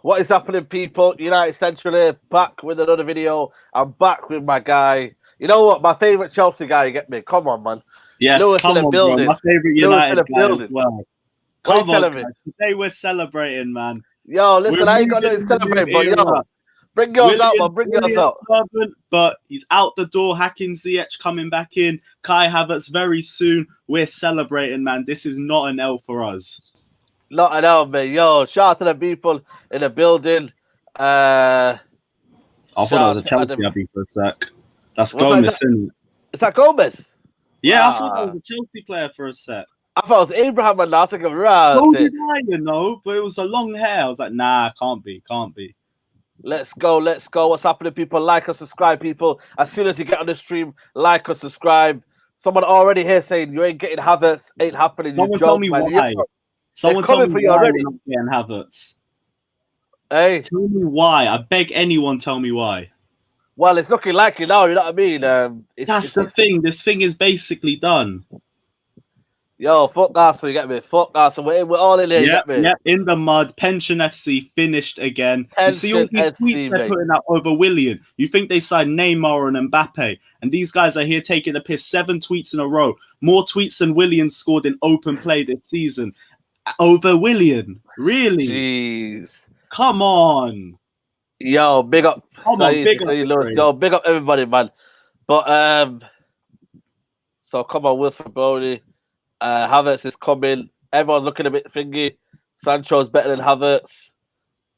What is happening, people? United Central here, back with another video. I'm back with my guy. You know what? My favourite Chelsea guy, you get me? Come on, man. Yes, Lewis in come the on, bro. building. My favourite Lewis in United the guy as building. well. What are you Come on, telling me? guys. Today we're celebrating, man. Yo, listen, We're I ain't got moving nothing to in the new celebrate, but era. yo, bring yours out, man. Bring yours Willian out. servant, but he's out the door. Hakim Ziyech coming back in. Kai Havertz very soon. We're celebrating, man. This is not an L for us. Not at all, man. Yo, shout out to the people in the building. I thought that was a Shout out to Chelsea Adam. Abby for a sec. That's What's that? Gomez, isn't it? Is that Gomez? Yeah, I thought that was a Chelsea player for a sec. I thought it was Abraham and last second. Right. So did I, you know, but it was a long hair. I was like, nah, can't be. Let's go. What's happening, people? Like and subscribe, people. As soon as you get on the stream, like and subscribe. Someone already here saying you ain't getting Havertz, ain't happening. Someone tell me why. Someone tell me why we're not getting Havertz. Hey, tell me why. I beg anyone, tell me why. Well, it's looking like it now. You know what I mean? That's the thing. This thing is basically done. Yo, fuck Arsenal, you get me? Fuck Arsenal. We're all in here, you get me? Yep, in the mud. Pension FC finished again. Pension you see all these FC, tweets they're mate. putting out over Willian. You think they signed Neymar and Mbappe, and these guys are here taking a piss. 7 tweets in a row. More tweets than Willian scored in open play this season. Over Willian. Really? Jeez. Come on. Yo, big up. Big up. Yo, big up everybody, man. But so come on, Wilfred Bowley. Havertz is coming. Everyone's looking a bit thingy. Sancho's better than Havertz.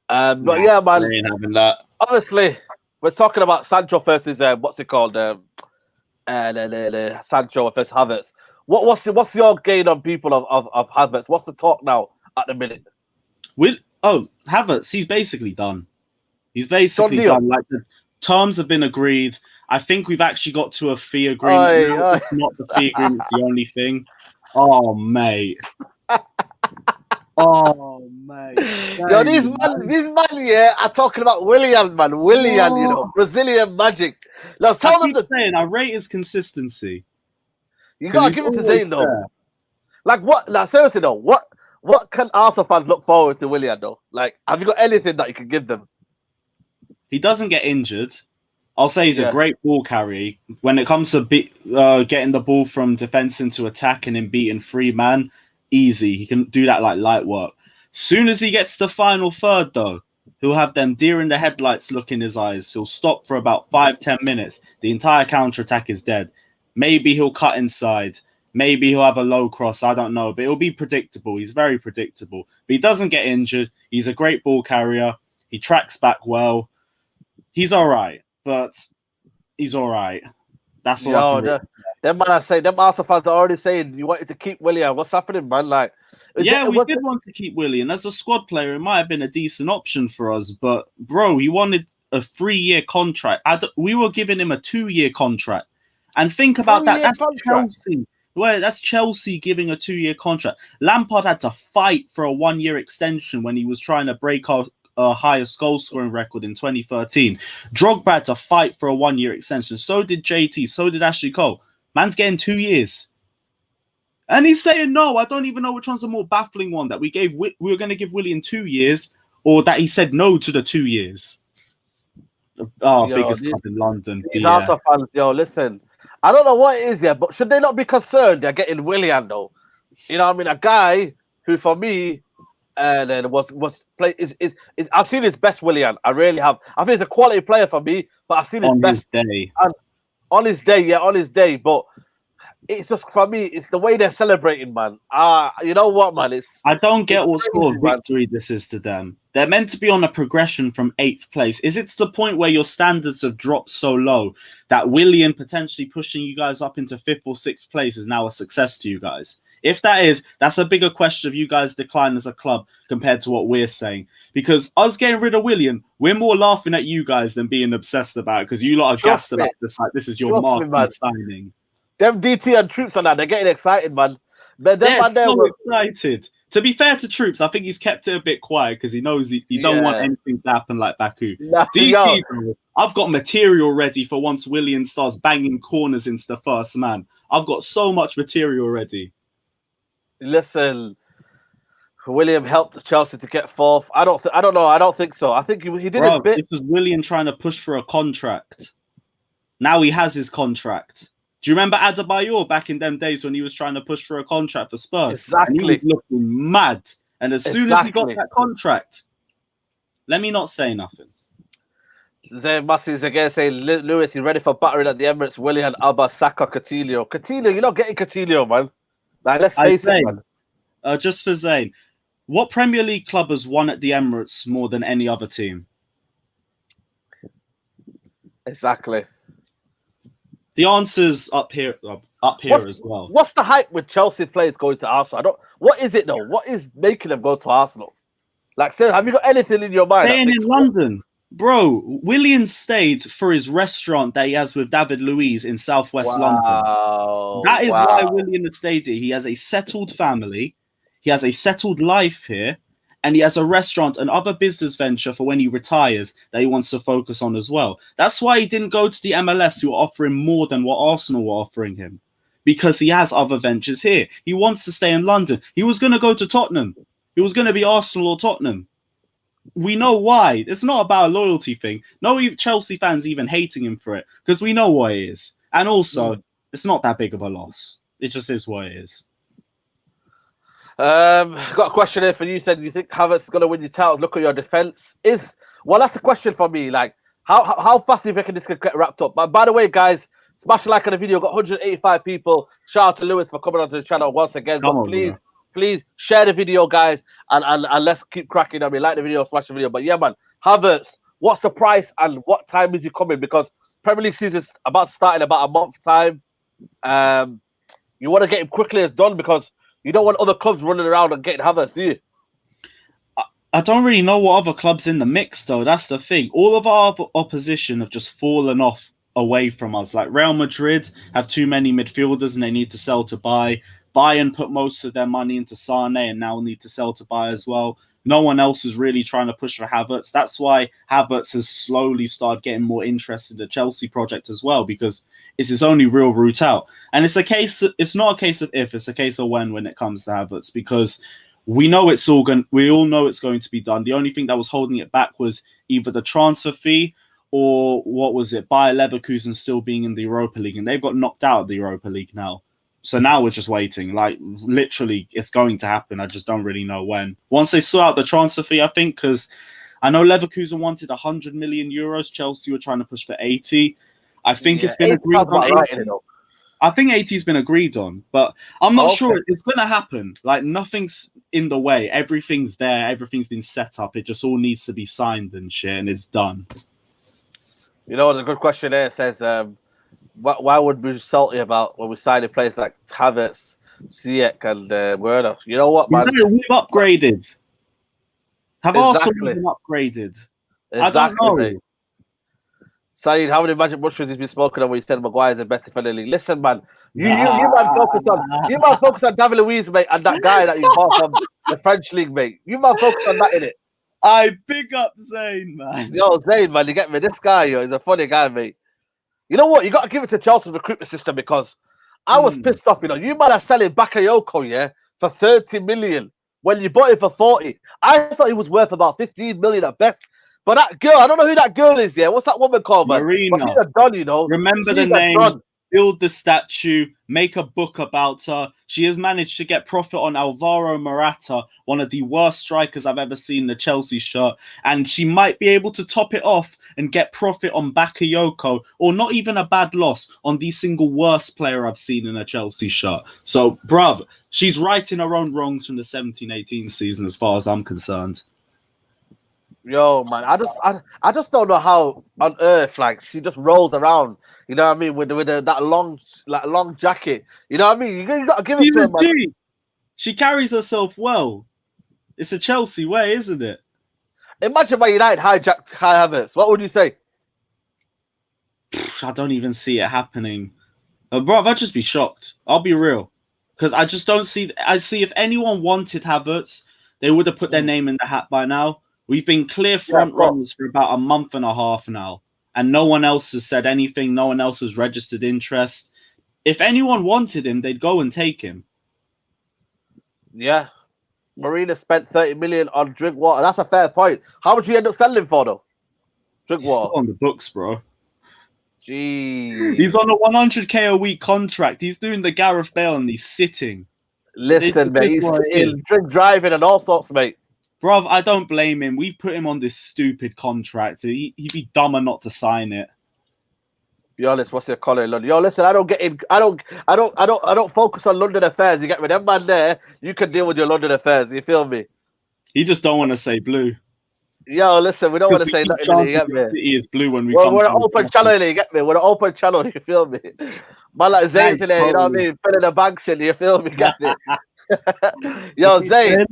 But yeah, man. They ain't having that. Honestly, we're talking about Sancho versus what's it called? Sancho versus Havertz. What's your gain on people of Havertz? What's the talk now at the minute? Havertz, he's basically done. He's basically done. Like the terms have been agreed. I think we've actually got to a fee agreement. It's not the fee agreement's the only thing. Oh mate. Oh mate. Yo, these man, yeah, are talking about Willian, man. Willian, you know, Brazilian magic. Now tell them I rate his consistency. You gotta give it to Zayn though. Like what? Like seriously though, what can Arsenal fans look forward to Willian though? Like, have you got anything that you can give them? He doesn't get injured. I'll say he's a great ball carrier. When it comes to getting the ball from defense into attack and then beating 3 man, easy. He can do that like light work. Soon as he gets to the final third, though, he'll have them deer in the headlights look in his eyes. He'll stop for about 5-10 minutes. The entire counter-attack is dead. Maybe he'll cut inside. Maybe he'll have a low cross. I don't know. But it'll be predictable. He's very predictable. But he doesn't get injured. He's a great ball carrier. He tracks back well. He's all right. But he's all right. That's all. Them Arsenal fans are already saying you wanted to keep Willian. What's happening, man? Like, we did want to keep Willian as a squad player. It might have been a decent option for us, but bro, he wanted a 3-year contract. We were giving him a 2-year contract, and think about that. That's Chelsea. Well, that's Chelsea giving a 2-year contract. Lampard had to fight for a 1-year extension when he was trying to break our highest goal scoring record in 2013. Drogba had to fight for a 1-year extension. So did JT. So did Ashley Cole. Man's getting 2 years. And he's saying no. I don't even know which one's the more baffling one, that we were going to give Willian 2 years, or that he said no to the 2 years. Biggest club in London. These Arsenal fans, listen. I don't know what it is, but should they not be concerned they're getting Willian though? You know what I mean? A guy who, for me, and then I've seen his best Willian. I really have. I think he's a quality player for me, but I've seen his best day. And on his day. But it's just, for me, it's the way they're celebrating, man. You know what, man? I don't get what sort of victory this is to them. They're meant to be on a progression from 8th place. Is it to the point where your standards have dropped so low that Willian potentially pushing you guys up into 5th or 6th place is now a success to you guys? If that is, that's a bigger question of you guys decline as a club compared to what we're saying. Because us getting rid of Willian, we're more laughing at you guys than being obsessed about it, because you lot are gassed about this. Like, this is your market signing. Them DT and Troops on that, they're getting excited, man. They're so excited. To be fair to Troops, I think he's kept it a bit quiet because he knows he don't want anything to happen like Baku. DT, bro, I've got material ready for once Willian starts banging corners into the first man. I've got so much material ready. Listen, William helped Chelsea to get fourth. I don't know. I don't think so. I think he did his Bro, bit. this was William trying to push for a contract. Now he has his contract. Do you remember Adebayor back in them days when he was trying to push for a contract for Spurs? Exactly. And he was looking mad. And as soon as he got that contract, let me not say nothing. Zayn Massey's again saying, Lewis, he's ready for battering at the Emirates. Willian, Alba, Saka, Coutinho. Coutinho, you're not getting Coutinho, man. Like, let's face it, man. Just for Zayn, what Premier League club has won at the Emirates more than any other team? Exactly. The answer's up here as well. What's the hype with Chelsea players going to Arsenal? What is it, though? What is making them go to Arsenal? Like, Sarah, have you got anything in your mind? Staying in London. Bro, William stayed for his restaurant that he has with David Luiz in southwest London. That is why William has stayed here. He has a settled family. He has a settled life here. And he has a restaurant and other business venture for when he retires that he wants to focus on as well. That's why he didn't go to the MLS, who were offering more than what Arsenal were offering him. Because he has other ventures here. He wants to stay in London. He was going to go to Tottenham. He was going to be Arsenal or Tottenham. We know why. It's not about a loyalty thing. No Chelsea fans even hating him for it because we know what it is. And also, it's not that big of a loss. It just is what it is. Got a question here for you. Said you think Havertz is going to win your title? Look at your defense. Well, that's the question for me. Like, how fast do you reckon this could get wrapped up? But by the way, guys, smash a like on the video. Got 185 people. Shout out to Lewis for coming onto the channel once again. Please share the video, guys, and let's keep cracking. I mean, like the video, smash the video. But yeah, man, Havertz, what's the price and what time is he coming? Because Premier League season's about to start in about a month's time. You want to get him quickly as done because you don't want other clubs running around and getting Havertz, do you? I don't really know what other clubs in the mix, though. That's the thing. All of our opposition have just fallen off away from us. Like Real Madrid have too many midfielders and they need to sell to buy. Bayern put most of their money into Sane and now need to sell to buy as well. No one else is really trying to push for Havertz. That's why Havertz has slowly started getting more interested in the Chelsea project as well, because it's his only real route out. And it's not a case of if, it's a case of when it comes to Havertz, because we know we all know it's going to be done. The only thing that was holding it back was either the transfer fee or Bayer Leverkusen still being in the Europa League, and they've got knocked out of the Europa League now. So now we're just waiting. Like, literally, it's going to happen. I just don't really know when. Once they sort out the transfer fee, I think, because I know Leverkusen wanted 100 million euros. Chelsea were trying to push for 80. I think it's been agreed on. 80. I think 80's been agreed on, but I'm not sure it's going to happen. Like, nothing's in the way. Everything's there. Everything's been set up. It just all needs to be signed and shit, and it's done. You know, there's a good question there. It says, why would we be salty about when we sign a place like Havertz, Ziyech, and Werner? You know what, man? We've upgraded. Have Arsenal been upgraded? Exactly, I don't know. Mate. Saeed, how many magic mushrooms has been spoken of when you said Maguire's the best defender in the league? Listen, man, you man focus on David Luiz, mate, and that guy that you bought from the French league, mate. You man focus on that, innit? I pick up Zayn, man. Yo, Zayn, man, you get me? This guy, he's a funny guy, mate. You know what? You got to give it to Chelsea's recruitment system because I was pissed off. You know, you man are selling Bakayoko, for 30 million when you bought it for 40. I thought he was worth about 15 million at best. But that girl, I don't know who that girl is. What's that woman called, man? Marina. She's a don, you know. Remember the name. Build the statue, make a book about her. She has managed to get profit on Alvaro Morata, one of the worst strikers I've ever seen in the Chelsea shirt. And she might be able to top it off and get profit on Bakayoko, or not even a bad loss on the single worst player I've seen in a Chelsea shirt. So, bruv, she's righting her own wrongs from the 17-18 season as far as I'm concerned. Yo, man, I just don't know how on earth, like, she just rolls around, you know what I mean, with that long jacket, you know what I mean? You got to give it to her, man. She carries herself well. It's a Chelsea way, isn't it? Imagine Man United hijacked Kai Havertz. What would you say? I don't even see it happening. Bro, I'd just be shocked. I'll be real. Because I just don't see... I see if anyone wanted Havertz, they would have put their name in the hat by now. We've been clear front runners for about a month and a half now, and no one else has said anything. No one else has registered interest. If anyone wanted him, they'd go and take him. Yeah. Marina spent 30 million on Drinkwater. That's a fair point. How much you end up selling him for though? He's Drinkwater. still on the books, bro. Gee. He's on a 100k a week contract. He's doing the Gareth Bale and he's sitting. Listen, mate, he's sitting, drink driving and all sorts, mate. Bruv, I don't blame him. We've put him on this stupid contract. He'd be dumber not to sign it. Be honest, what's your call in London? Yo, listen, I don't focus on London affairs. You get me? Them man there, you can deal with your London affairs. You feel me? He just don't want to say blue. Yo, listen, we don't want to say nothing. You get me? City is blue when we we're an open channel. You get me? We're an open channel. You feel me? Man like Zayn's in there. You know what I mean? Filling the banks in. You feel me? Get me? Yo, Zayn.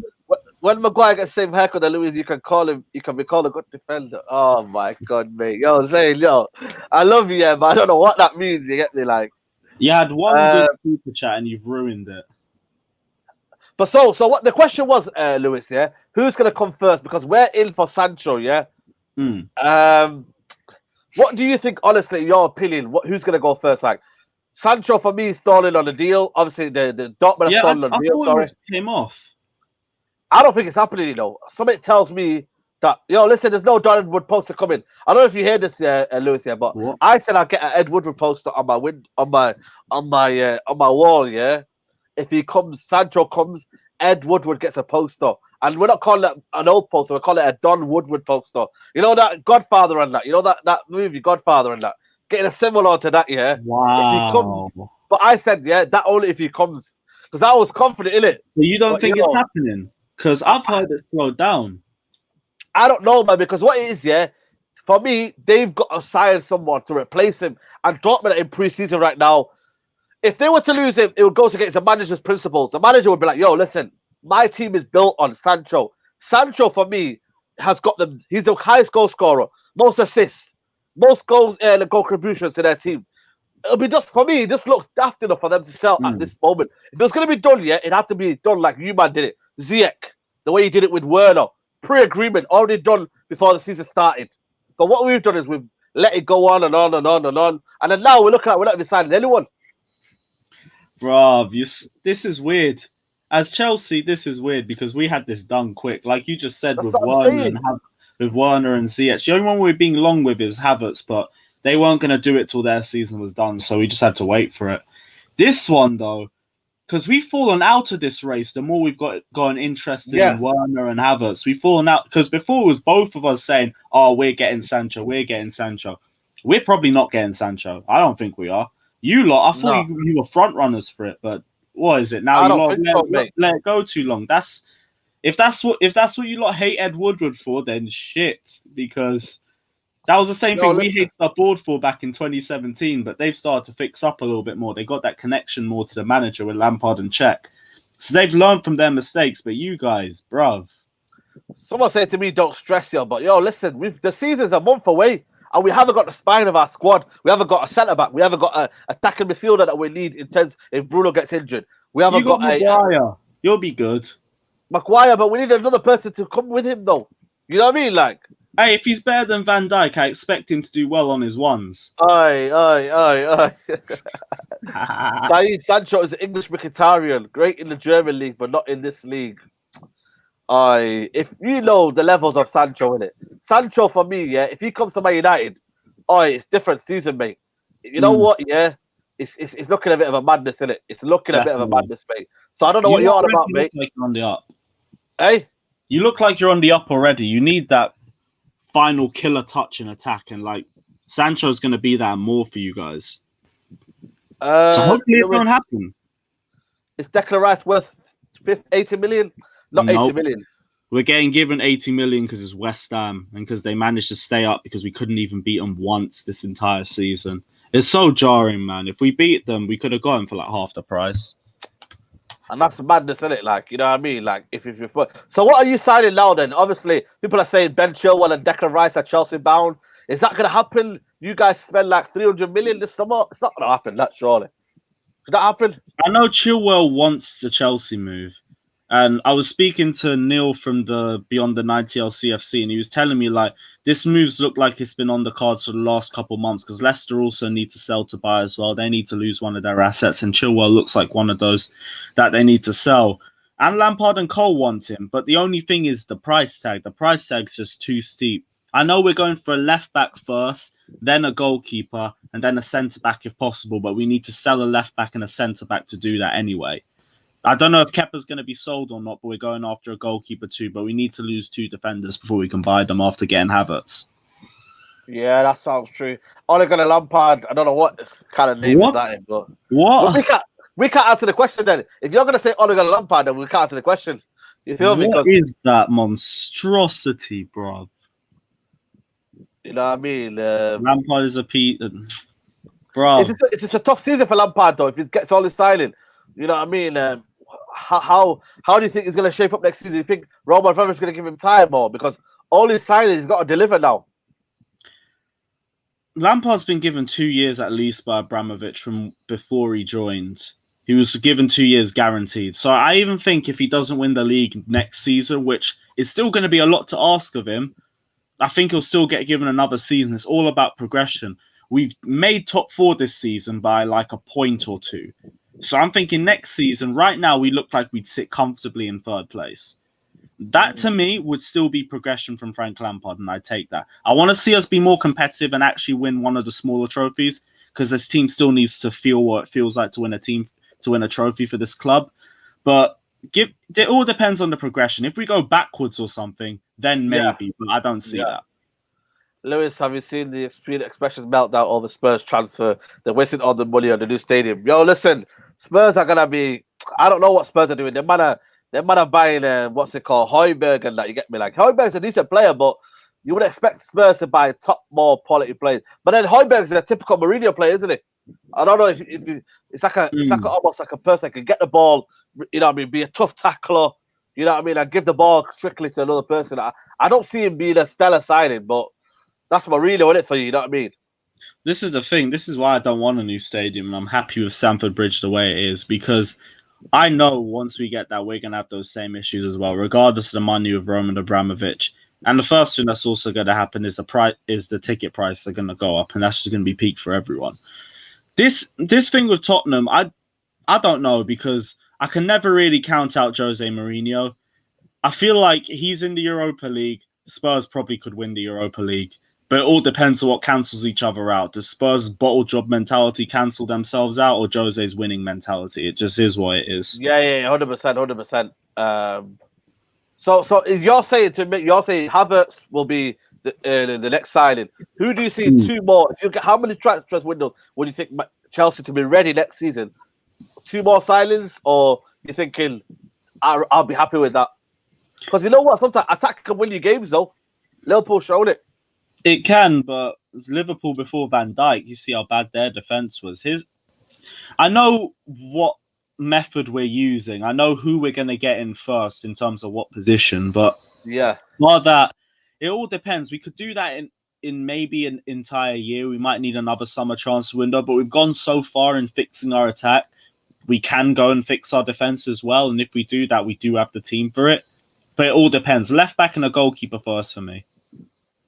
When Maguire gets the same haircut than Luis, you can call him. You can be called a good defender. Oh my god, mate. Yo, Zayn, yo, I love you, yeah, but I don't know what that means. You get me? Like, you had one good super chat and you've ruined it. But so what the question was, Lewis? Yeah, who's gonna come first? Because we're in for Sancho. Yeah. What do you think? Honestly, in your opinion, who's gonna go first? Like, Sancho for me is stalling on the deal. Obviously, the Dortmund are stalling on the deal. Sorry, came off. I don't think it's happening, you know. Something tells me that, yo, listen, there's no Donald Wood poster coming. I don't know if you hear this, Lewis, but what? I said I'll get an Ed Woodward poster on my wall, yeah. If he comes, Sancho comes, Ed Woodward gets a poster. And we're not calling it an old poster, we're calling it a Don Woodward poster. You know that Godfather and that, you know that movie, Godfather and that. Getting a similar to that, yeah. Wow. If he comes, but I said, yeah, that only if he comes. Because I was confident in it. So you don't think it's happening? Because I've heard it slowed down. I don't know, man, because what it is, yeah, for me, they've got to sign someone to replace him. And Dortmund are in pre-season right now. If they were to lose him, it would go against the manager's principles. The manager would be like, yo, listen, my team is built on Sancho. Sancho, for me, has got them. He's the highest goal scorer, most assists, most goals and goal contributions to their team. It'll be just, for me, it just looks daft enough for them to sell at this moment. If it was going to be done, yeah, it'd have to be done like you man did it. Ziyech, the way he did it with Werner, pre-agreement, already done before the season started. But what we've done is we've let it go on and on and on and on. And then now we're not deciding anyone. Bruv, this is weird. As Chelsea, this is weird because we had this done quick. Like you just said, with Werner and Ziyech. The only one we're being long with is Havertz, but they weren't going to do it till their season was done, so we just had to wait for it. This one, though, because we've fallen out of this race, the more we've gotten interested in Werner and Havertz. We've fallen out, because before it was both of us saying, oh, we're getting Sancho. We're probably not getting Sancho. I don't think we are. You lot, I thought you were front runners for it, but what is it? Now you lot let it go too long. If that's what you lot hate Ed Woodward for, then shit, because that was the same thing we hated our board for back in 2017, but they've started to fix up a little bit more. They got that connection more to the manager with Lampard and Cech. So they've learned from their mistakes, but you guys, bruv. Someone said to me, don't stress you, but yo, listen, the season's a month away, and we haven't got the spine of our squad. We haven't got a centre-back. We haven't got an attacking midfielder that we need if Bruno gets injured. We haven't got Maguire. You'll be good. Maguire, but we need another person to come with him, though. You know what I mean? Like, hey, if he's better than Van Dijk, I expect him to do well on his ones. Aye. Saeed Sancho is an English Mkhitaryan, great in the German league, but not in this league. Aye, if you know the levels of Sancho in it, Sancho for me, yeah, if he comes to Man United, it's different season, mate. You know what? Yeah, it's looking a bit of a madness in it. It's looking a bit of a madness, mate. So I don't know what you're on about, mate. Like you're on the up. Hey, you look like you're on the up already. You need that final killer touch in attack, and like Sancho's going to be that more for you guys. So hopefully it won't happen. Is Declan Rice worth 80 million? Not 80 million. We're getting given 80 million because it's West Ham and because they managed to stay up because we couldn't even beat them once this entire season. It's so jarring, man. If we beat them, we could have got them for like half the price. And that's madness, isn't it? Like, you know what I mean? Like, if so, what are you signing now then? Obviously, people are saying Ben Chilwell and Declan Rice are Chelsea bound. Is that going to happen? You guys spend like 300 million this summer? It's not going to happen, that surely. Could that happen? I know Chilwell wants the Chelsea move. And I was speaking to Neil from the Beyond the 90L CFC, and he was telling me, like, this moves look like it's been on the cards for the last couple of months because Leicester also need to sell to buy as well. They need to lose one of their assets, and Chilwell looks like one of those that they need to sell. And Lampard and Cole want him, but the only thing is the price tag. The price tag's just too steep. I know we're going for a left back first, then a goalkeeper, and then a centre back if possible, but we need to sell a left back and a centre back to do that anyway. I don't know if Kepa's going to be sold or not, but we're going after a goalkeeper too, but we need to lose 2 defenders before we can buy them after getting Havertz. Yeah, that sounds true. Ole Gunnar Lampard, I don't know what kind of name is that, but we can't answer the question then. If you're going to say Ole Gunnar Lampard, then we can't answer the question. You feel me? What is that monstrosity, bro? You know what I mean? Lampard is a bro. It's just a tough season for Lampard, though, if he gets all his signing. You know what I mean? How do you think he's going to shape up next season? Do you think Roman Abramovich is going to give him time more? Because all his signings, he's got to deliver now. Lampard's been given 2 years at least by Abramovich from before he joined. He was given 2 years guaranteed. So I even think if he doesn't win the league next season, which is still going to be a lot to ask of him, I think he'll still get given another season. It's all about progression. We've made top 4 this season by like a point or 2. So I'm thinking next season, right now, we look like we'd sit comfortably in 3rd place. That, to me, would still be progression from Frank Lampard, and I'd take that. I want to see us be more competitive and actually win one of the smaller trophies, because this team still needs to feel what it feels like to win a trophy for this club. But it all depends on the progression. If we go backwards or something, then maybe, but I don't see that. Lewis, have you seen the expressions meltdown over Spurs transfer? They're wasting all the money on the new stadium. Yo, listen, Spurs are gonna be. I don't know what Spurs are doing. They might have buying what's it called, Højbjerg and that. You get me? Like Højbjerg's a decent player, but you would expect Spurs to buy top, more quality players. But then Højbjerg's a typical Mourinho player, isn't it? I don't know if it's like almost like a person that can get the ball. You know what I mean? Be a tough tackler. You know what I mean? And give the ball strictly to another person. I don't see him being a stellar signing, but that's Mourinho in it for you. You know what I mean? This is the thing. This is why I don't want a new stadium, and I'm happy with Stamford Bridge the way it is, because I know once we get that, we're going to have those same issues as well, regardless of the money of Roman Abramovich. And the first thing that's also going to happen is the ticket prices are going to go up, and that's just going to be peak for everyone. This thing with Tottenham, I don't know, because I can never really count out Jose Mourinho. I feel like he's in the Europa League. Spurs probably could win the Europa League. But it all depends on what cancels each other out. Does Spurs' bottle job mentality cancel themselves out, or Jose's winning mentality? It just is what it is. Yeah, 100%. So you're saying Havertz will be the next signing. Who do you see 2 more? How many transfer windows would you think Chelsea to be ready next season? 2 more signings, or you thinking I'll be happy with that? Because you know what? Sometimes attack can win you games, though. Liverpool showed it. It can, but it's Liverpool before Van Dijk. You see how bad their defense was. I know what method we're using. I know who we're going to get in first in terms of what position. But while that, it all depends. We could do that in maybe an entire year. We might need another summer transfer window. But we've gone so far in fixing our attack. We can go and fix our defense as well. And if we do that, we do have the team for it. But it all depends. Left back and a goalkeeper first for me.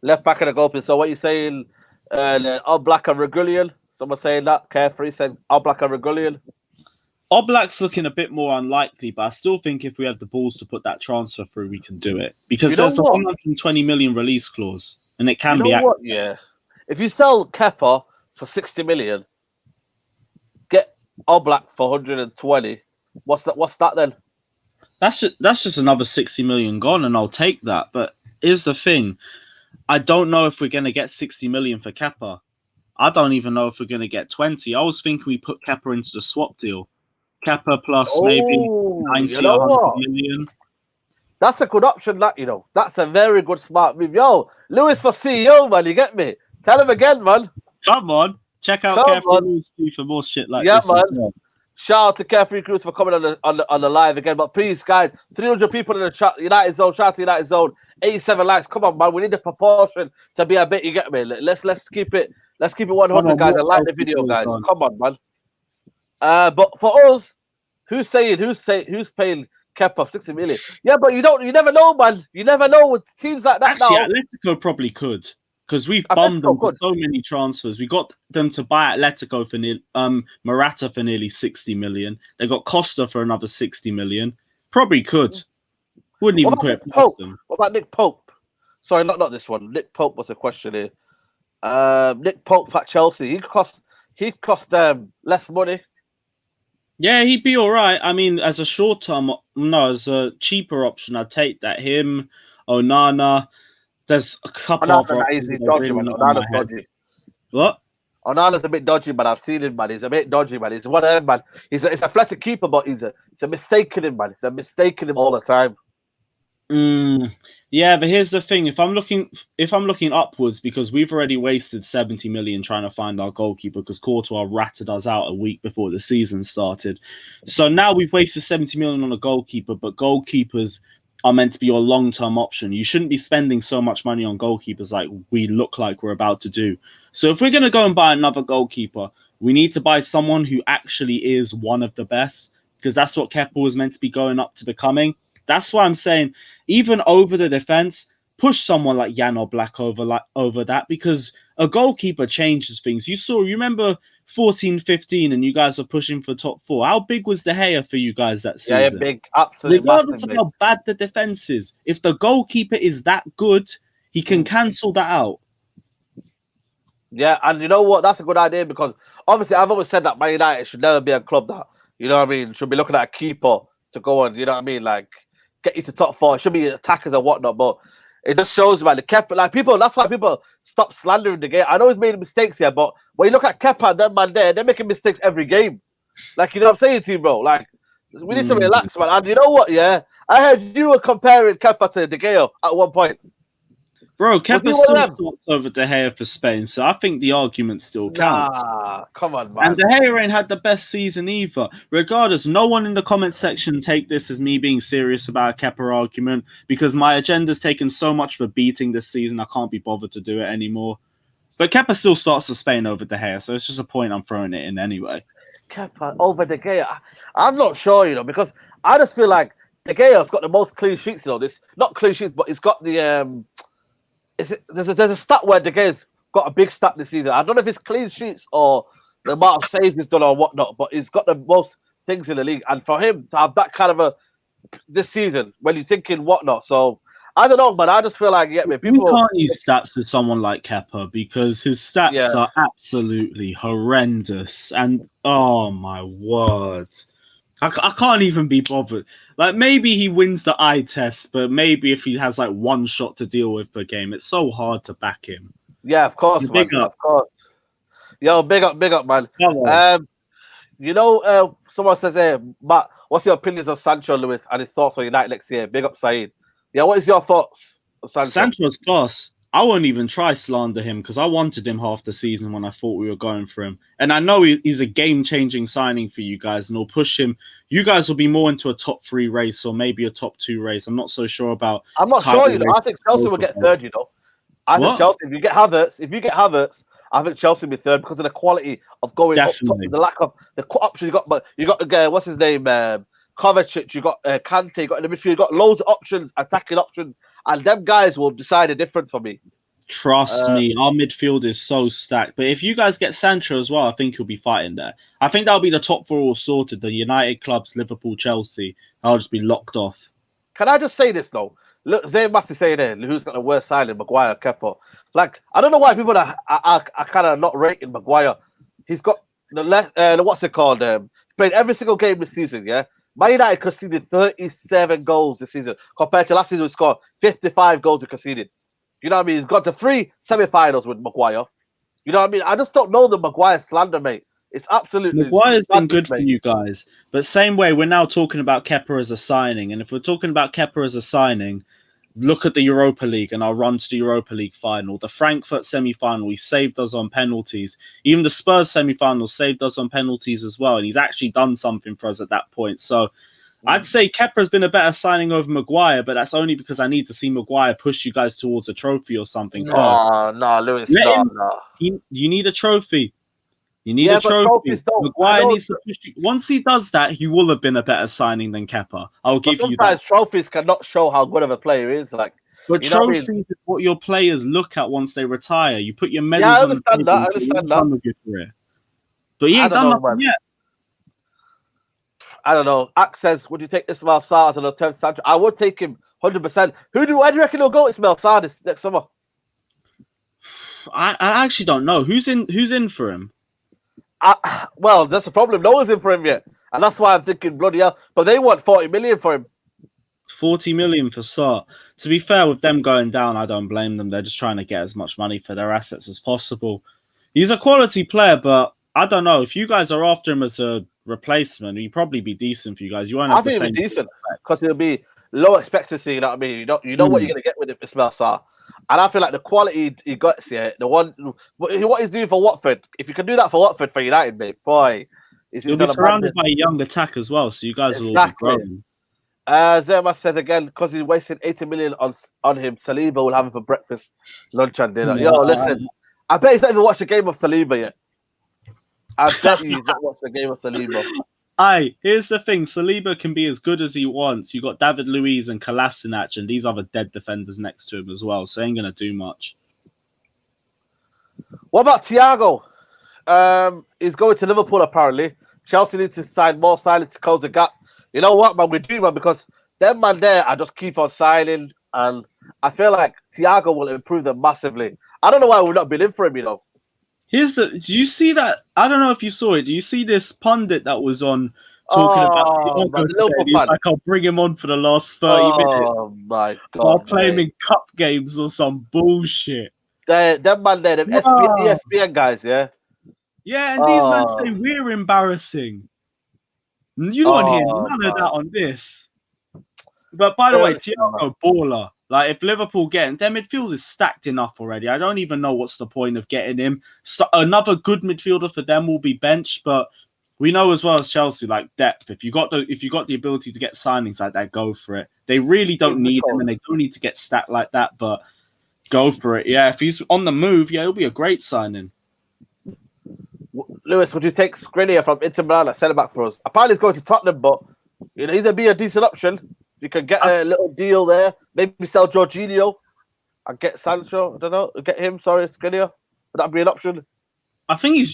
Left back and a goalkeeper. So what you saying? Oblak and Regulian. Someone saying that. Carefree said Oblak and Regulian. Oblak's looking a bit more unlikely, but I still think if we have the balls to put that transfer through, we can do it. Because there's a 120 million release clause, and it can be active. Yeah. If you sell Kepa for 60 million, get Oblak for 120. What's that then? That's just another 60 million gone, and I'll take that. But here's the thing. I don't know if we're going to get 60 million for Kepa. I don't even know if we're going to get 20. I was thinking we put Kepa into the swap deal. Kepa plus maybe 90 or 100 million. That's a good option, That's a very good, smart move. Yo, Lewis for CEO, man. You get me? Tell him again, man. Come on. Check out Carefree Cruise for more shit like this. Yeah, man. Shout out to Carefree Cruise for coming on the live again. But please, guys, 300 people in the chat. United Zone. Shout out to United Zone. 87 likes. Come on, man. We need the proportion to be a bit. You get me? Let's keep it. Let's keep it 100, guys. And like the video, guys. Come on, man. But for us, who's paying Kepa 60 million? Yeah, but you never know, man. You never know with teams like that. Actually, now. Atletico probably could. Because we've bummed them for so many transfers. We got them to buy Atletico for Morata for nearly 60 million. They got Costa for another 60 million. Probably could. Wouldn't even put it past Pope? them. What about Nick Pope? Sorry, not this one. Nick Pope was a question here. Nick Pope at Chelsea. He cost them less money. Yeah, he'd be all right. I mean, as a short term, no, as a cheaper option, I'd take that. Him, Onana. There's a couple of options. He's dodgy, man. Onana's dodgy. What? Onana's a bit dodgy, man. I've seen him, man. He's a bit dodgy, man. He's one of them, man. He's a athletic keeper, but it's a mistake in him, man. It's a mistake in him all the time. Yeah, but here's the thing: if I'm looking upwards, because we've already wasted 70 million trying to find our goalkeeper, because Courtois ratted us out a week before the season started. So now we've wasted 70 million on a goalkeeper, but goalkeepers are meant to be your long-term option. You shouldn't be spending so much money on goalkeepers like we look like we're about to do. So if we're going to go and buy another goalkeeper, we need to buy someone who actually is one of the best, because that's what Kepa was meant to be going up to becoming. That's why I'm saying, even over the defense, push someone like Jan or Black over that, because a goalkeeper changes things. You remember 14-15 and you guys were pushing for top 4. How big was De Gea for you guys that season? Yeah, big, absolutely. Regardless of how bad the defense is, if the goalkeeper is that good, he can cancel that out. Yeah, and you know what? That's a good idea, because obviously I've always said that Man United should never be a club that, you know what I mean, should be looking at a keeper to go on, you know what I mean, like get you to top 4. It should be attackers and whatnot, but it just shows, man, the Kepa, like people, that's why people stop slandering the game. I know he's made mistakes here, but when you look at Kepa and them man there, they're making mistakes every game. Like, you know what I'm saying to you, bro? Like, we need to relax, man. And you know what, yeah? I heard you were comparing Kepa to De Gea at one point. Bro, Kepa still starts over De Gea for Spain, so I think the argument still counts. Nah, come on, man. And De Gea ain't had the best season either. Regardless, no one in the comment section take this as me being serious about a Kepa argument, because my agenda's taken so much for beating this season, I can't be bothered to do it anymore. But Kepa still starts for Spain over De Gea, so it's just a point I'm throwing it in anyway. Kepa over De Gea? I'm not sure, you know, because I just feel like De Gea's got the most clean sheets, you know, not clean sheets, but he's got the... There's a stat where De Gea's got a big stat this season. I don't know if it's clean sheets or the amount of saves he's done or whatnot, but he's got the most things in the league. And for him to have that kind of this season, when you're thinking whatnot, so I don't know, but I just feel like people can't use stats with someone like Kepa, because his stats are absolutely horrendous. And oh my word. I can't even be bothered. Like, maybe he wins the eye test, but maybe if he has like one shot to deal with per game, it's so hard to back him. Yeah, of course, man. Of course. Yo, big up, man. You know, someone says, "Hey, Matt, what's your opinions on Sancho, Lewis, and his thoughts on United next year?" Big up, Saeed. Yeah, what is your thoughts on Sancho? Sancho's class. I won't even try slander him, because I wanted him half the season when I thought we were going for him. And I know he's a game-changing signing for you guys, and he'll push him. You guys will be more into a top 3 race or maybe a top 2 race. I'm not so sure about... I'm not sure, you know. I think Chelsea will get third, you know. I think Chelsea, if you get Havertz, I think Chelsea will be third, because of the quality of going up top, the lack of the options you got. But you got what's his name, Kovacic, you got Kante, you got in the midfield, you got loads of options, attacking options, and them guys will decide the difference for me. Trust me, our midfield is so stacked. But if you guys get Sancho as well, I think he'll be fighting there. I think that'll be the top 4 all sorted. The United clubs, Liverpool, Chelsea. I'll just be locked off. Can I just say this though? Look, Zayn must be saying there, who's got the worst signing, Maguire, Kepa. Like, I don't know why people are kind of not rating Maguire. He's got what's it called? Played every single game this season, yeah? Man United conceded 37 goals this season, compared to last season we scored 55 goals we conceded. You know what I mean? He's got to 3 semi-finals with Maguire. You know what I mean? I just don't know the Maguire slander, mate. It's absolutely... Maguire's been good for you guys. But same way, we're now talking about Kepa as a signing. And if we're talking about Kepa as a signing, look at the Europa League and our run to the Europa League final. The Frankfurt semi-final, he saved us on penalties. Even the Spurs semi-final saved us on penalties as well. And he's actually done something for us at that point. So I'd say Kepa's been a better signing over Maguire, but that's only because I need to see Maguire push you guys towards a trophy or something. No, Lewis, no. You need a trophy. You need a trophy. Maguire needs to push you. Once he does that, he will have been a better signing than Kepa. I'll give you that. Sometimes trophies cannot show how good of a player he is. But trophies is what your players look at once they retire. You put your medals on the table. I understand that. With your career. But he ain't done nothing yet. I don't know. Axe says, would you take Ismail Sarr as an alternative Sancho? I would take him 100%. Where do you reckon he'll go, Ismail Sarr, next summer? I actually don't know. Who's in for him? Well, that's the problem. No one's in for him yet. And that's why I'm thinking, bloody hell. But they want 40 million for him. 40 million for Sarr. To be fair, with them going down, I don't blame them. They're just trying to get as much money for their assets as possible. He's a quality player, but I don't know. If you guys are after him as a replacement, he'd probably be decent for you guys. You won't have I think it'll be decent because it'll be low expectancy. You know what I mean? You know what you're gonna get with Ismail Sarr, and I feel like the quality he got here, the one what he's doing for Watford. If you can do that for Watford for United, mate, boy, he'll be surrounded by a young attack as well. So you guys will all be growing. Zerma said again, because he's wasting 80 million on him, Saliba will have him for breakfast, lunch, and dinner. Yo, listen, I bet he's not even watched a game of Saliba yet. I bet you he's not watched a game of Saliba. Aye, here's the thing: Saliba can be as good as he wants. You got David Luiz and Kolasinac, and these other dead defenders next to him as well. So ain't gonna do much. What about Thiago? He's going to Liverpool apparently. Chelsea need to sign more signings to close the gap. You know what, man? We do, man, because them man there, I just keep on signing, and I feel like Thiago will improve them massively. I don't know why we've not been in for him, you know. Did you see that? I don't know if you saw it. Do you see this pundit that was on talking about the Liverpool fan? Like, I'll bring him on for the last 30 minutes. Oh my god! While playing in cup games or some bullshit. Them man there, them ESPN guys, yeah. Yeah, and these men say we're embarrassing. You don't hear none of that on this. But by the way, Thiago baller. Like, if Liverpool get their midfield is stacked enough already. I don't even know what's the point of getting him. So another good midfielder for them will be benched, but we know as well as Chelsea, like depth. If you got the ability to get signings like that, go for it. They really don't need him, and they don't need to get stacked like that. But go for it. Yeah, if he's on the move, yeah, it'll be a great signing. Lewis, would you take Skriniar from Inter Milan at centre back for us? Apparently, he's going to Tottenham, but you know he's be a decent option. You can get a little deal there. Maybe sell Jorginho and get Sancho. I don't know. Get him. Sorry, Skriniar. Would that be an option? I think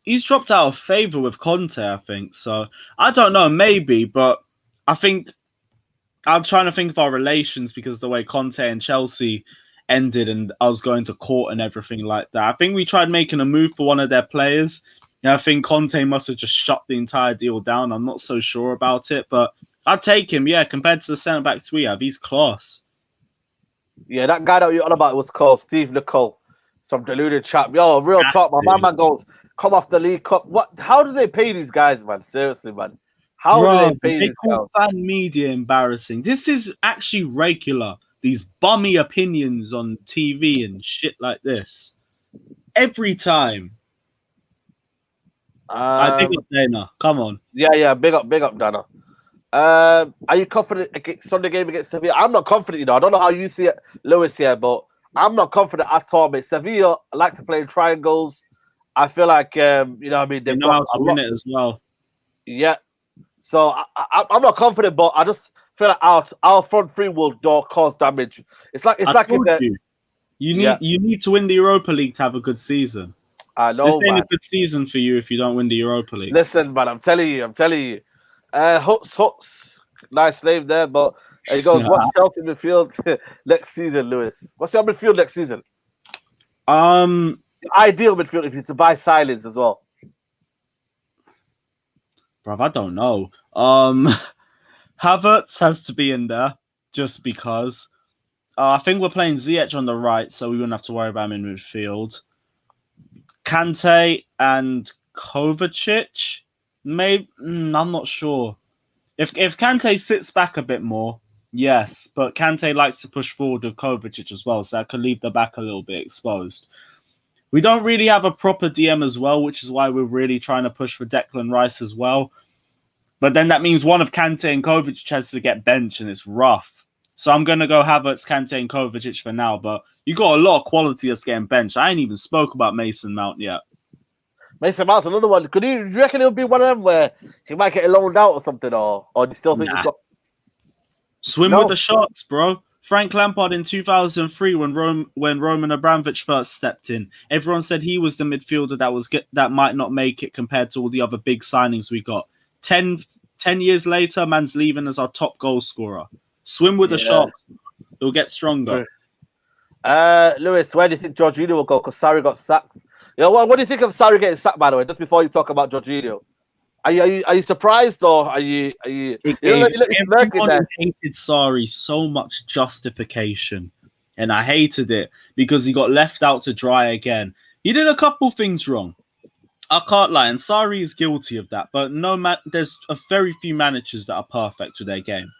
he's dropped out of favour with Conte. I think so. I don't know. Maybe, but I think I'm trying to think of our relations because of the way Conte and Chelsea ended, and I was going to court and everything like that. I think we tried making a move for one of their players. I think Conte must have just shut the entire deal down. I'm not so sure about it, but I'd take him, yeah, compared to the centre-backs we have. He's class. Yeah, that guy that you're on about was called Steve Nicol. Some deluded chap. Yo, real talk, my man goes, come off the League Cup. What? How do they pay these guys, man? Seriously, man. How do they pay these guys? Fan media embarrassing. This is actually regular. These bummy opinions on TV and shit like this. Every time. I big up Dana. Come on. Yeah, big up Dana. Are you confident against Sunday game against Sevilla? I'm not confident, you know. I don't know how you see it, Lewis, here, but I'm not confident at all, mate. Sevilla like to play in triangles. I feel like, you know what I mean? They know how to win it as well. Yeah. So I'm not confident, but I just feel like our front three will cause damage. It's like you need to win the Europa League to have a good season. I know, this ain't a good season for you if you don't win the Europa League. Listen, man, I'm telling you. Hooks, nice name there, but there you go. What's Chelsea midfield next season, Lewis? What's your midfield next season? Ideal midfield if you to buy silence as well. Bruv, I don't know. Havertz has to be in there just because. I think we're playing Ziyech on the right, so we wouldn't have to worry about him in midfield. Kante and Kovacic, maybe. I'm not sure. If Kante sits back a bit more, yes, but Kante likes to push forward with Kovacic as well, so that could leave the back a little bit exposed. We don't really have a proper DM as well, which is why we're really trying to push for Declan Rice as well. But then that means one of Kante and Kovacic has to get benched, and it's rough. So I'm going to go Havertz, Kante, and Kovacic for now. But you got a lot of quality that's getting benched. I ain't even spoke about Mason Mount yet. Mason Mount's another one. Do you reckon it'll be one of them where he might get loaned out or something? Or do you still think he's got... Swim with the sharks, bro. Frank Lampard in 2003 when Roman Abramovich first stepped in. Everyone said he was the midfielder that might not make it compared to all the other big signings we got. 10 10 years later, man's leaving as our top goal scorer. Swim with the sharks. He'll get stronger. Lewis, where do you think Jorginho will go? Because Sarri got sacked. What do you think of Sarri getting sacked, by the way, just before you talk about Jorginho? Are you surprised, or are you Everyone hated Sarri so much justification, and I hated it because he got left out to dry again. He did a couple things wrong. I can't lie, and Sarri is guilty of that. But there's a very few managers that are perfect with their game.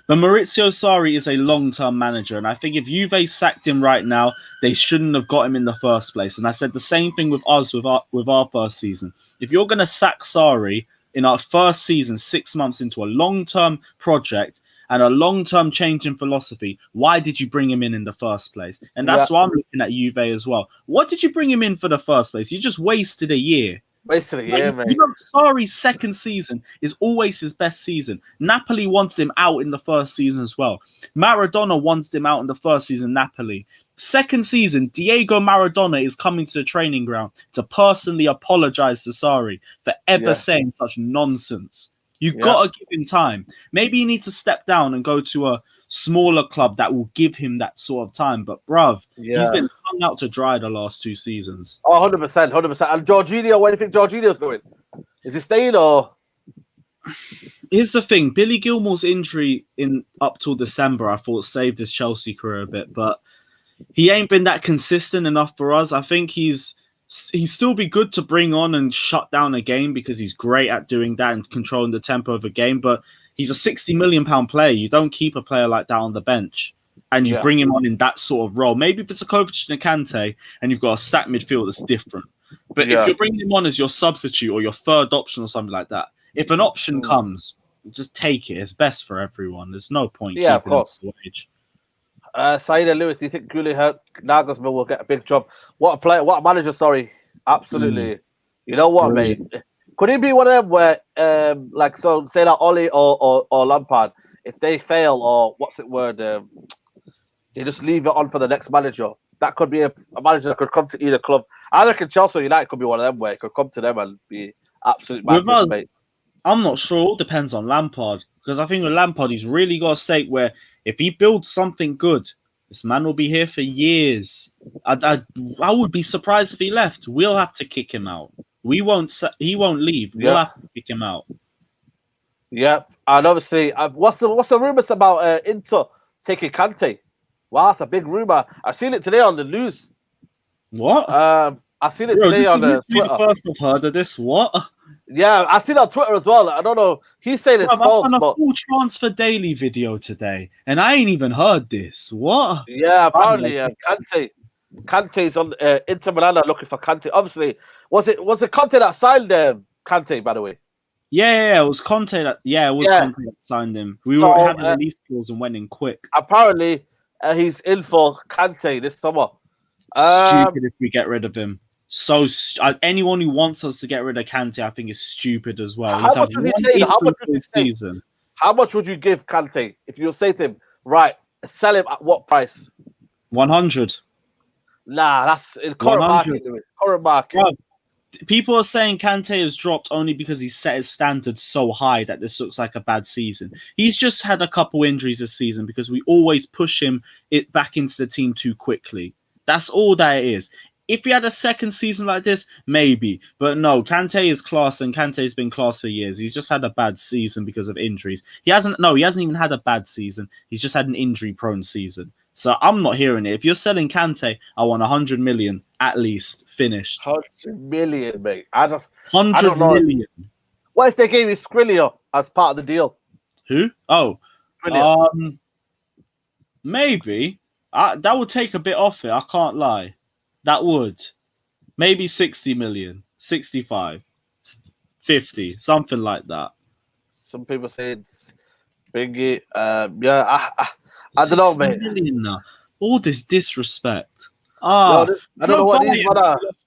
But Maurizio Sarri is a long-term manager, and I think if Juve sacked him right now, they shouldn't have got him in the first place. And I said the same thing with us with our first season. If you're going to sack Sarri in our first season, 6 months into a long-term project and a long-term change in philosophy, why did you bring him in the first place? And that's why I'm looking at Juve as well. What did you bring him in for the first place? You just wasted a year. Wasted a year, mate. You know, Sarri's second season is always his best season. Napoli wants him out in the first season as well. Maradona wants him out in the first season, Napoli. Second season, Diego Maradona is coming to the training ground to personally apologize to Sarri for ever saying such nonsense. You've got to give him time. Maybe he needs to step down and go to a smaller club that will give him that sort of time. But, bruv, he's been hung out to dry the last 2 seasons. Oh, 100%, 100%. And Jorginho, where do you think Jorginho's going? Is he staying or? Here's the thing. Billy Gilmour's injury up till December, I thought, saved his Chelsea career a bit. But he ain't been that consistent enough for us. I think he'd still be good to bring on and shut down a game because he's great at doing that and controlling the tempo of a game. But he's a £60 million player. You don't keep a player like that on the bench and you bring him on in that sort of role. Maybe if it's a Kovacic and a Kante and you've got a stacked midfield, that's different. But if you're bringing him on as your substitute or your third option or something like that, if an option comes, just take it. It's best for everyone. There's no point keeping of course. him wage. Saida Lewis, do you think Nagelsmann will get a big job? What a player, what a manager, sorry. Absolutely. You know what, mate? Could he be one of them where, say like Oli or Lampard, if they fail or they just leave it on for the next manager? That could be a manager that could come to either club. I reckon Chelsea United could be one of them where it could come to them and be absolute madness, mate. I'm not sure. It depends on Lampard. Because I think with Lampard, he's really got a stake where if he builds something good, this man will be here for years. I would be surprised if he left. We'll have to kick him out. He won't leave. We'll have to kick him out. Yeah, and obviously, what's the rumors about Inter taking Kante? Wow, that's a big rumor. I've seen it today on the news. What? I've seen it today on Twitter. The first I've heard of this. What? Yeah, I've seen it on Twitter as well. I don't know. He's saying it's false. I've done a full Transfer Daily video today, and I ain't even heard this. What? Yeah, apparently, Kante's on Inter Milan are looking for Kante. Obviously, was it Conte that signed Kante, by the way? Yeah, it was Conte that. Yeah, it was Conte that signed him. We were having a release clause and went in quick. Apparently, he's in for Kante this summer. Stupid if we get rid of him. So anyone who wants us to get rid of Kante, I think, is stupid as well. How much would you give Kante if you say to him, right, sell him at what price? 100. Nah, that's in current market. Current market. Bro, people are saying Kante has dropped only because he's set his standards so high that this looks like a bad season. He's just had a couple injuries this season because we always push him back into the team too quickly. That's all that it is. If he had a second season like this, maybe. But no, Kante is class, and Kante's been class for years. He's just had a bad season because of injuries. He hasn't even had a bad season. He's just had an injury-prone season. So I'm not hearing it. If you're selling Kante, I want 100 million at least finished. 100 million, mate. I don't 100 million. What if they gave you Skriniar as part of the deal? Who? Oh, maybe. That would take a bit off it. I can't lie. That would. Maybe 60 million, 65, 50, something like that. Some people say it's biggie. I don't know, mate. Now. All this disrespect. I don't know what it is.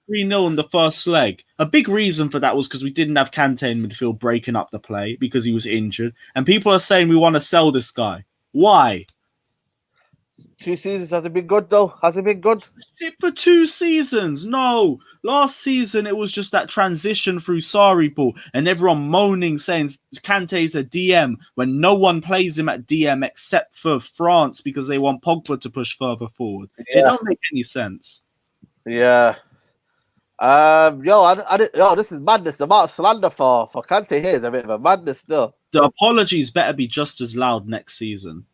3-0 in the first leg. A big reason for that was because we didn't have Kante in midfield breaking up the play because he was injured. And people are saying we want to sell this guy. Why? 2 seasons has it been good though? Has it been good? For 2 seasons. No. Last season, it was just that transition through Sarri ball and everyone moaning, saying Kante's a DM when no one plays him at DM except for France because they want Pogba to push further forward. Yeah. It don't make any sense. Yeah. This is madness. The amount of slander for Kante here is a bit of a madness still. The apologies better be just as loud next season.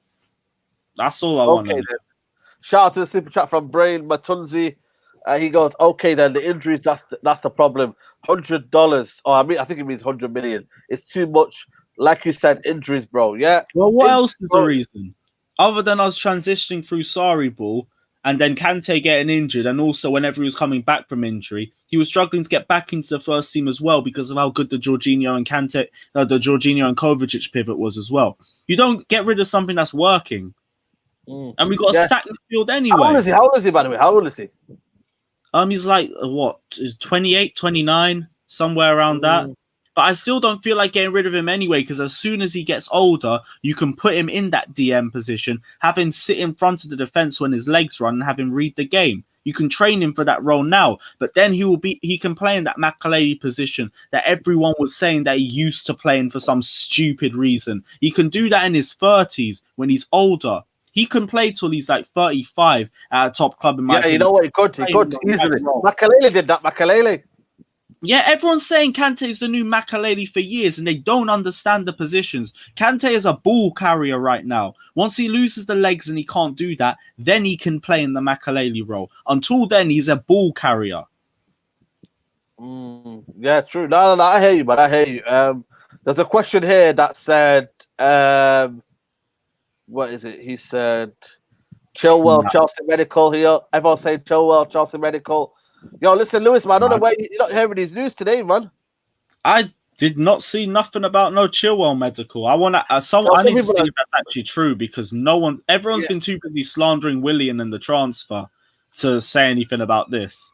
That's all I want to know. Shout out to the super chat from Brain Matunzi. He goes, okay, then the injuries, that's the problem. $100. Oh, I think it means 100 million. It's too much. Like you said, injuries, bro. Yeah. Well, what else is the reason? Other than us transitioning through Sarri ball and then Kante getting injured, and also whenever he was coming back from injury, he was struggling to get back into the first team as well because of how good the Jorginho and Kovacic pivot was as well. You don't get rid of something that's working. And we got a stacked midfield anyway. How old is he, by the way? How old is he? He's like, is 28, 29, somewhere around that. But I still don't feel like getting rid of him anyway, because as soon as he gets older, you can put him in that DM position, have him sit in front of the defense when his legs run, and have him read the game. You can train him for that role now, but then he can play in that Makelele position that everyone was saying that he used to play in for some stupid reason. He can do that in his 30s when he's older. He can play till he's like 35 at a top club in my opinion. You know what? He could easily. Makelele did that. Makelele. Yeah, everyone's saying Kante is the new Makelele for years, and they don't understand the positions. Kante is a ball carrier right now. Once he loses the legs and he can't do that, then he can play in the Makelele role. Until then, he's a ball carrier. Yeah, true. No, I hear you, but I hear you. There's a question here that said, what is it? He said, Chilwell, Chelsea Medical here. Everyone saying Chilwell, Chelsea Medical. Yo, listen, Lewis, man, I don't know why you're not hearing these news today, man. I did not see nothing about no Chilwell medical. I want to. I need to see if that's actually true, because everyone's been too busy slandering Willian and the transfer to say anything about this.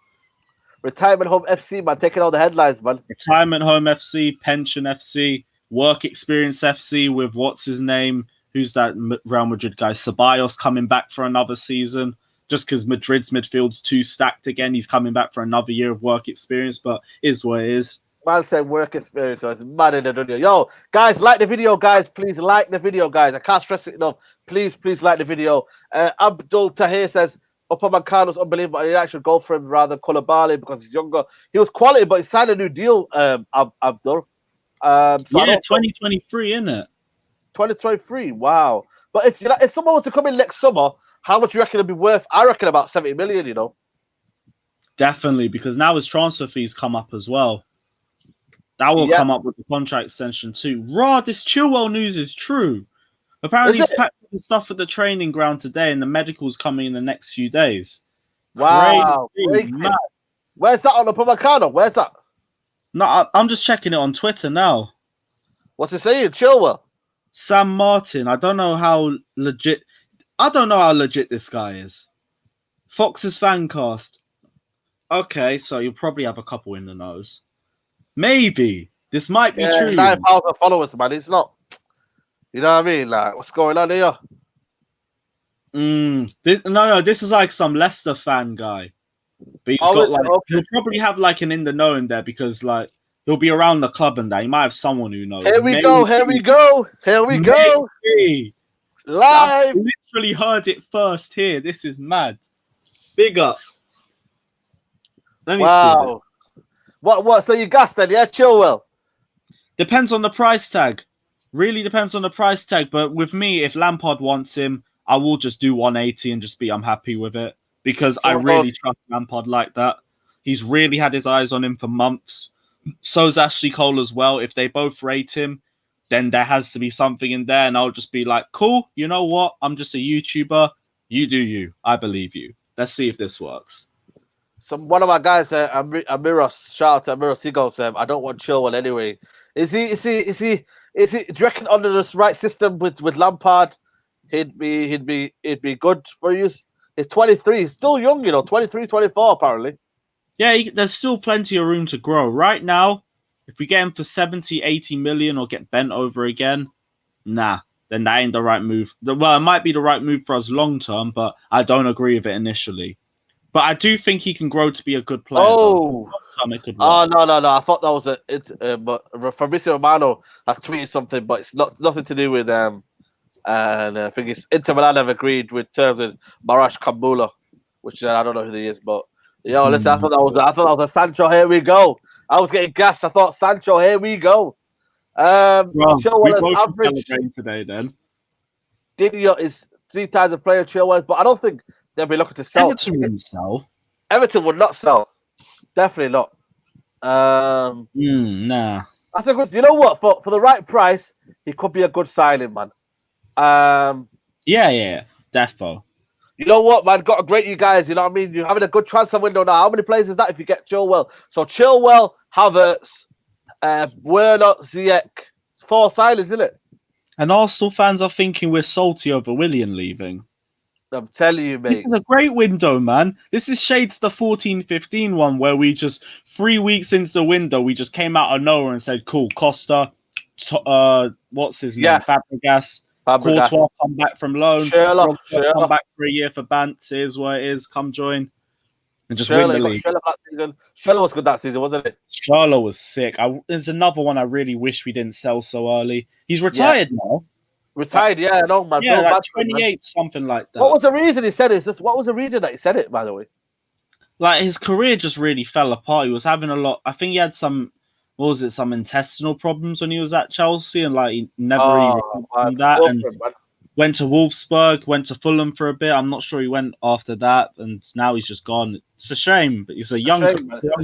Retirement Home FC, man, taking all the headlines, man. Retirement Home FC, Pension FC, Work Experience FC with what's his name? Who's that Real Madrid guy? Ceballos coming back for another season. Just because Madrid's midfield's too stacked again, he's coming back for another year of work experience, but is what it is. Man said work experience, so it's mad in the dunya. Yo, guys, like the video, guys. Please like the video, guys. I can't stress it enough. Please like the video. Abdul Tahir says, Upamecano's unbelievable. He actually go for him rather than Koulibaly because he's younger. He was quality, but he signed a new deal, Abdul. 2023, isn't it? 2023, wow. But if someone was to come in next summer, how much do you reckon it'd be worth? I reckon about 70 million, you know. Definitely, because now his transfer fees come up as well. That will come up with the contract extension too. This Chilwell news is true. Apparently he's packed the stuff at the training ground today and the medical's coming in the next few days. Wow. Where's that on Upamecano? Where's that? No, I'm just checking it on Twitter now. What's it saying? Chilwell? Sam Martin. I don't know how legit this guy is. Fox's Fancast. Okay, so you'll probably have a couple in the nose. Maybe. This might be true. 9,000 followers, man. It's not. You know what I mean? Like, what's going on here? This is like some Leicester fan guy. But he'll probably have like an in the know in there because like he'll be around the club and that. He might have someone who knows. Here we go. Live. I literally heard it first here. This is mad. Big up. Let me see. What? So you gassed then, yeah? Chilwell. Depends on the price tag. Really depends on the price tag. But with me, if Lampard wants him, I will just do 180 and just I'm happy with it. Because I really trust Lampard like that. He's really had his eyes on him for months. So's Ashley Cole as well. If they both rate him, then there has to be something in there. And I'll just be like, cool, you know what? I'm just a YouTuber. You do you. I believe you. Let's see if this works. One of my guys, Amiros, shout out to Amiros, he goes, I don't want Chilwell anyway. Is he, do you reckon under this right system with Lampard, he'd be good for you? He's 23, he's still young, 23, 24 apparently. Yeah, there's still plenty of room to grow. Right now, if we get him for 70, 80 million or get bent over again, nah. then that ain't the right move. Well, it might be the right move for us long term, but I don't agree with it initially. But I do think he can grow to be a good player. Oh, long term it could oh work. no! I thought that was but Fabrizio Romano has tweeted something, but it's nothing to do with And I think it's Inter Milan have agreed with terms with Marash Kambula, which I don't know who he is, but listen, I thought that was a Sancho. Here we go. I was getting gassed. I thought Sancho. Here we go. Well, we Chilwell's both average. celebrating today, then. Didio is 3 times a player. Chilwell's, but I don't think they'll be looking to sell. Everton wouldn't sell. Everton would not sell. Definitely not. Nah. That's a good. You know what? For the right price, he could be a good signing, man. Yeah, defo. You know what, man? Got to grate you guys. You know what I mean? You're having a good transfer window now. How many players is that if you get Chilwell? So Chilwell, Havertz, Werner, Ziyech. It's 4 signings, isn't it? And Arsenal fans are thinking we're salty over Willian leaving. I'm telling you, mate. This is a great window, man. This is shades the 14-15 one where we just 3 weeks into the window, we just came out of nowhere and said, cool, Costa, what's his name? Fabregas. Courtois come back from loan. Sherlock. Come back for a year for Bantz. Here's what it is. Come join. And just win the league. Sherlock was good that season, wasn't it? Sherlock was sick. There's another one I really wish we didn't sell so early. He's retired now. Retired, yeah, no, man. Yeah, like 28, something like that. What was the reason he said it? What was the reason that he said it, by the way? Like, his career just really fell apart. He was having a lot... I think he had some intestinal problems when he was at Chelsea, and like he never really recovered from that. And went to Wolfsburg, went to Fulham for a bit. I'm not sure he went after that, and now he's just gone. It's a shame, but he's a young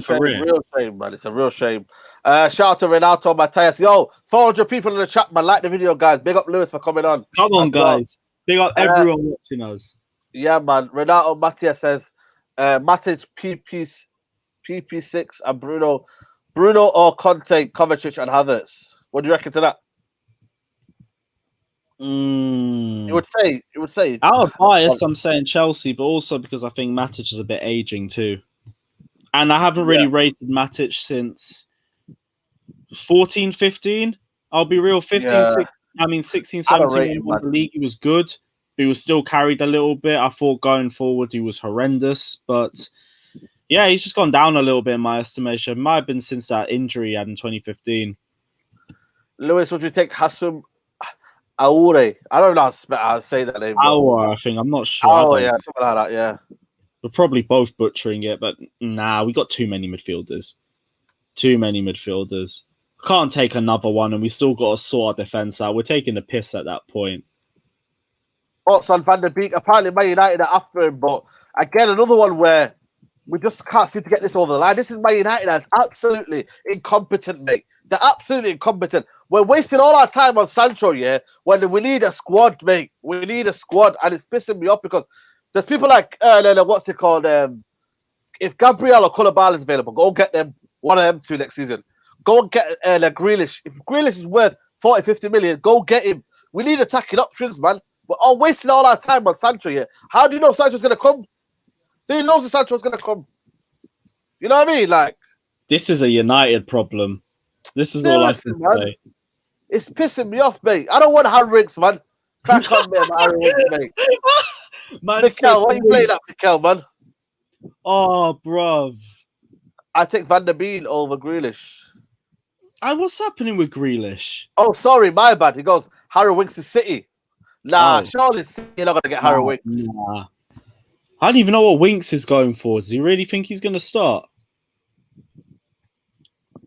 career. Real shame, man. It's a real shame. Shout out to Renato Matias. Yo, 400 people in the chat, man. Like the video, guys. Big up Lewis for coming on. Come on, guys. Big up everyone watching us. Yeah, man. Renato Matias says, Matic, PP6, and Bruno or Conte, Kovacic, and Havertz. What do you reckon to that? You would say. Out of bias, I'm saying Chelsea, but also because I think Matic is a bit aging too. And I haven't really rated Matic since 14, 15. I'll be real, 15, 16, 17, when the league, he was good. He was still carried a little bit. I thought going forward, he was horrendous. But yeah, he's just gone down a little bit in my estimation. It might have been since that injury he had in 2015. Lewis, would you take Hassum Aoure? I don't know how to say that name. Aoure, I think. I'm not sure. Oh, yeah, something like that, yeah. We're probably both butchering it, but nah, we got too many midfielders. Can't take another one, and we still got to sort our defence out. We're taking the piss at that point. Thoughts on Van der Beek? Apparently, Man United are after him, but again, another one where we just can't seem to get this over the line. This is Man United that's absolutely incompetent, mate. They're absolutely incompetent. We're wasting all our time on Sancho, yeah, when we need a squad, mate. We need a squad, and it's pissing me off because there's people like, what's it called? If Gabriel or Koulibaly is available, go get them, one of them two next season. Go and get Grealish. If Grealish is worth 40, 50 million, go get him. We need attacking options, man. We're all wasting all our time on Sancho here. How do you know Sancho's going to come? Who knows if Sancho's going to come? You know what I mean? Like, this is a United problem. This is all I can say. It's pissing me off, mate. I don't want Havertz, man. Crack on, man. Havertz, mate. Mikel, what are you playing at, Mikel, man? Oh, bruv. I take Van der Beek over Grealish. What's happening with Grealish? Oh, sorry, my bad. He goes, Harry Winks to City. Nah, surely you're not going to get Harry Winks. Nah. I don't even know what Winks is going for. Does he really think he's going to start?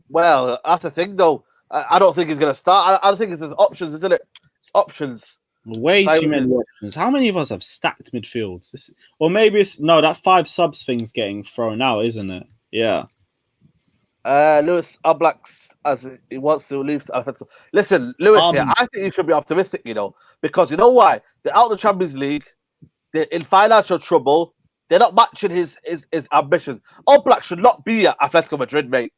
Well, that's the thing, though. I don't think he's going to start. I don't think it's his options, isn't it? It's options. Way too many options. How many of us have stacked midfields? Or maybe it's... No, that 5 subs thing's getting thrown out, isn't it? Yeah. Lewis Oblak, as he wants to leave. Listen, Lewis here, I think you should be optimistic, because you know why? They're out of the Champions League. They're in financial trouble. They're not matching his ambitions. Oblak should not be at Atletico Madrid, mate.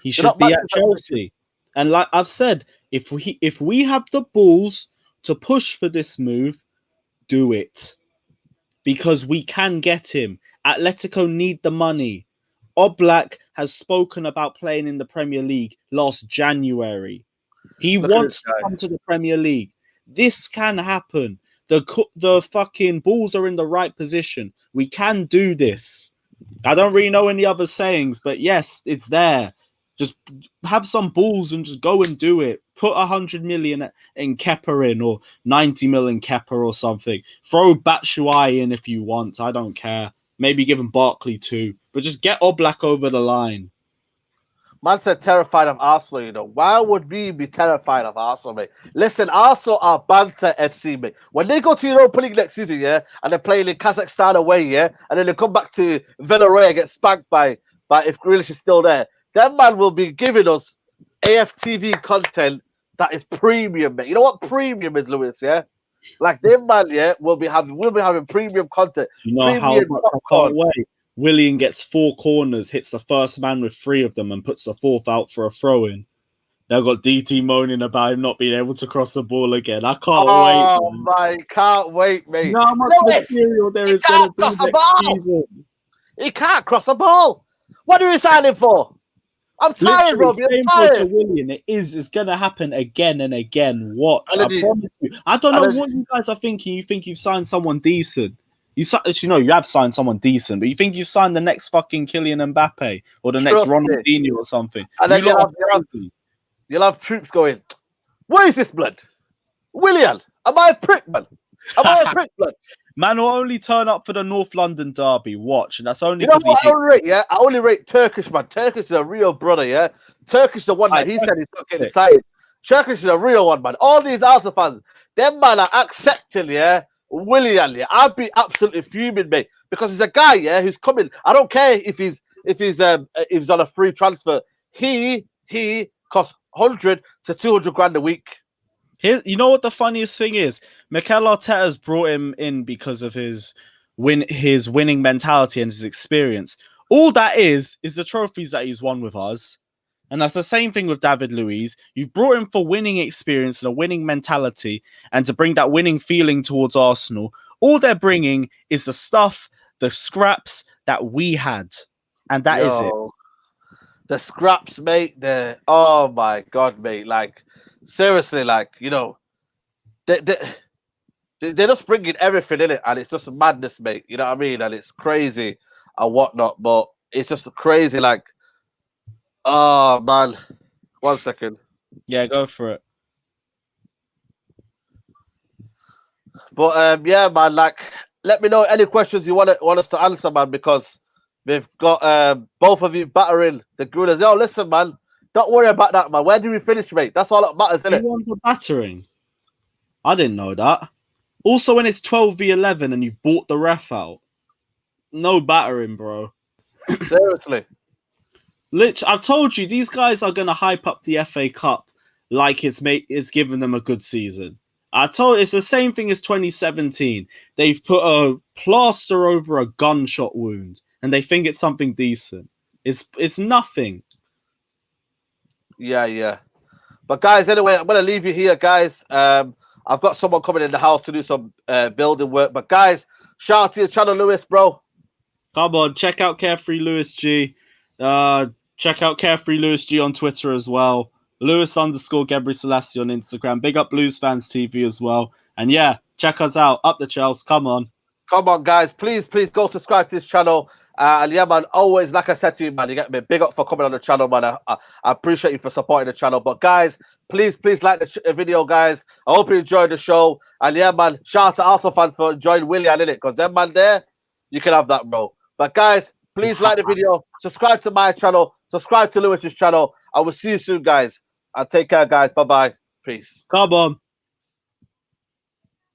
He should be at Chelsea. And like I've said, if we have the balls to push for this move, do it. Because we can get him. Atletico need the money. Oblak has spoken about playing in the Premier League last January. He wants to come to the Premier League. This can happen. The fucking balls are in the right position. We can do this. I don't really know any other sayings, but yes, it's there. Just have some balls and just go and do it. Put 100 million in Kepa in, or 90 million Kepa or something. Throw Batshuayi in if you want. I don't care. Maybe give him Barkley too. But just get Oblak over the line. Man said terrified of Arsenal, you know. Why would we be terrified of Arsenal, mate? Listen, Arsenal are banter FC, mate. When they go to Europa League next season, yeah, and they're playing in Kazakhstan away, yeah, and then they come back to Villarreal and get spanked by if Grealish is still there, that man will be giving us AFTV content that is premium, mate. You know what premium is, Lewis, yeah? Like them man, yeah, we'll be having premium content. You know premium how much I can't wait. Willian gets 4 corners, hits the first man with 3 of them, and puts the 4th out for a throw-in. They've got DT moaning about him not being able to cross the ball again. I can't wait. Oh, my, can't wait, mate. You know how much material there is going to be next season. He can't cross a ball. What are you signing for? I'm tired, Robbie. I'm tired. To Willian, it's going to happen again and again. Watch. I promise you. I don't know what you guys are thinking. You think you've signed someone decent. You have signed someone decent, but you think you've signed the next fucking Kylian Mbappe or the next Ronaldinho or something. And then you'll have troops going, where is this blood? Willian, am I a prick, man? Am I a prick, blood? Man will only turn up for the North London derby. Watch, and that's only because I only rate Turkish, man. Turkish is a real brother, yeah. Turkish is the one that he said he's not getting excited. Turkish is a real one, man. All these Arsenal fans, them man are accepting, yeah. Willian, yeah, I'd be absolutely fuming, mate, because he's a guy, yeah, who's coming. I don't care if he's on a free transfer. He costs 100 to 200 grand a week. You know what the funniest thing is? Mikel Arteta's brought him in because of his winning mentality and his experience. All that is the trophies that he's won with us. And that's the same thing with David Luiz. You've brought him for winning experience and a winning mentality and to bring that winning feeling towards Arsenal. All they're bringing is the stuff, the scraps that we had. And that is it. The scraps, mate. Oh, my God, mate. Like, seriously, like, you know, they're just bringing everything in it. And it's just madness, mate. You know what I mean? And it's crazy and whatnot. But it's just crazy, like, oh, man. 1 second. Yeah, go for it. But, yeah, man, like, let me know any questions you want us to answer, man, because we've got both of you battering the Gooners. Yo, listen, man, don't worry about that, man. Where do we finish, mate? That's all that matters, isn't it? Everyone's a battering. I didn't know that. Also, when it's 12v11 and you've bought the ref out, no battering, bro. Seriously. I've told you, these guys are going to hype up the FA Cup like it's given them a good season. It's the same thing as 2017. They've put a plaster over a gunshot wound and they think it's something decent. It's nothing. Yeah. But guys, anyway, I'm going to leave you here, guys. I've got someone coming in the house to do some building work. But guys, shout out to your channel, Lewis, bro. Come on, check out Carefree Lewis G. Check out Carefree Lewis G on Twitter as well. Lewis_Gebri Selassie on Instagram. Big up Blues Fans TV as well. And yeah, check us out. Up the Chels. Come on. Come on, guys. Please go subscribe to this channel. And yeah, man, always, like I said to you, man, you get me big up for coming on the channel, man. I appreciate you for supporting the channel. But guys, please like the video, guys. I hope you enjoyed the show. And yeah, man, shout out to Arsenal fans for enjoying Willian, innit? Because them man there, you can have that, bro. But guys, please like the video, subscribe to my channel, subscribe to Lewis's channel. I will see you soon, guys. And take care, guys. Bye-bye. Peace. Come on.